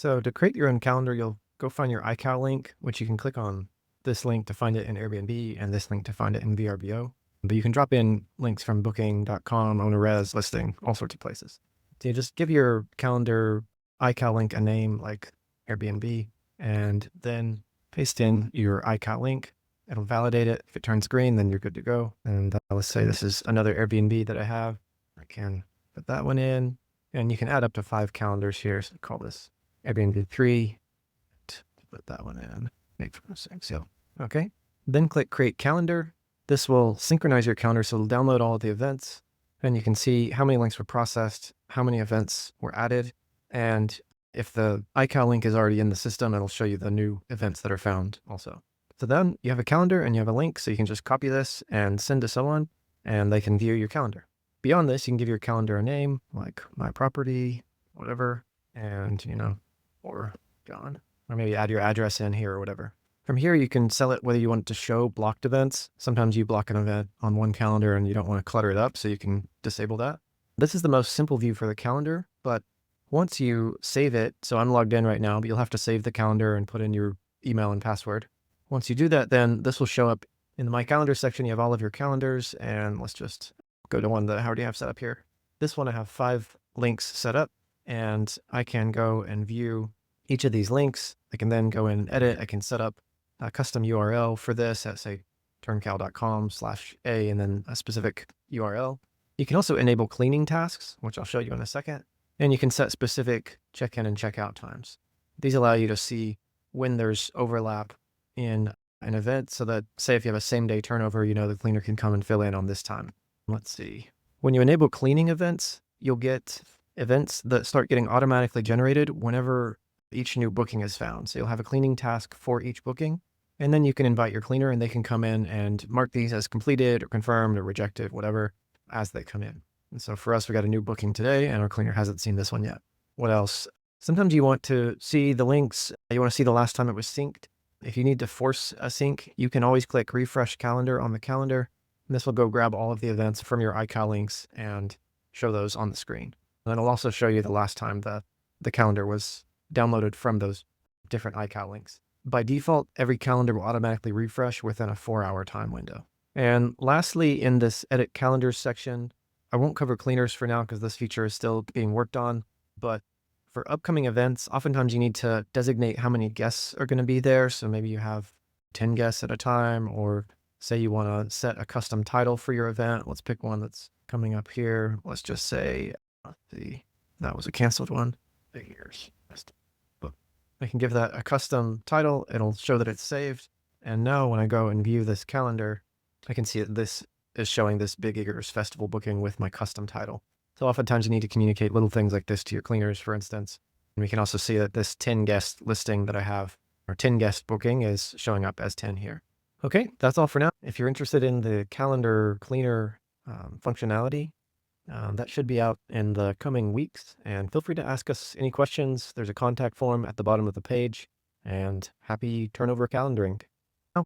So to create your own calendar, you'll go find your iCal link, which you can click on this link to find it in Airbnb and this link to find it in VRBO. But you can drop in links from booking.com, OwnerRez, listing, all sorts of places. So you just give your calendar iCal link a name like Airbnb, and then paste in your iCal link. It'll validate it. If it turns green, then you're good to go. And let's say this is another Airbnb that I have. I can put that one in, and you can add up to 5 calendars here. So call this Airbnb 3, put that one in, make for 6. So, okay. Then click Create Calendar. This will synchronize your calendar, so it'll download all of the events, and you can see how many links were processed, how many events were added, and if the iCal link is already in the system, it'll show you the new events that are found also. So then you have a calendar and you have a link, so you can just copy this and send to someone, and they can view your calendar. Beyond this, you can give your calendar a name, like My Property, whatever, and, or John, or maybe add your address in here or whatever. From here, you can sell it whether you want it to show blocked events. Sometimes you block an event on one calendar and you don't want to clutter it up, so you can disable that. This is the most simple view for the calendar, but once you save it, so I'm logged in right now, but you'll have to save the calendar and put in your email and password. Once you do that, then this will show up in the My Calendar section. You have all of your calendars, and let's just go to one that I already have set up here. This one I have 5 links set up, and I can go and view each of these links. I can then go in and edit. I can set up a custom URL for this at, say, turncal.com/a, and then a specific URL. You can also enable cleaning tasks, which I'll show you in a second. And you can set specific check-in and check-out times. These allow you to see when there's overlap in an event, so that, say, if you have a same-day turnover, the cleaner can come and fill in on this time. Let's see. When you enable cleaning events, you'll get events that start getting automatically generated whenever each new booking is found. So you'll have a cleaning task for each booking, and then you can invite your cleaner, and they can come in and mark these as completed or confirmed or rejected, whatever, as they come in. And so for us, we got a new booking today, and our cleaner hasn't seen this one yet. What else? Sometimes you want to see the links. You want to see the last time it was synced. If you need to force a sync, you can always click Refresh Calendar on the calendar. And this will go grab all of the events from your iCal links and show those on the screen. And it'll also show you the last time the calendar was downloaded from those different iCal links. By default, every calendar will automatically refresh within a 4-hour time window. And lastly, in this Edit Calendars section, I won't cover cleaners for now because this feature is still being worked on, but for upcoming events, oftentimes you need to designate how many guests are going to be there. So maybe you have 10 guests at a time, or say you want to set a custom title for your event. Let's pick one that's coming up here. Let's just say, that was a canceled one. Here's I can give that a custom title. It'll show that it's saved. And now when I go and view this calendar, I can see that this is showing this Big Eagers Festival booking with my custom title. So oftentimes you need to communicate little things like this to your cleaners, for instance. And we can also see that this 10 guest listing that I have, or 10 guest booking, is showing up as 10 here. Okay, that's all for now. If you're interested in the calendar cleaner functionality, that should be out in the coming weeks. And feel free to ask us any questions. There's a contact form at the bottom of the page. And happy turnover calendaring.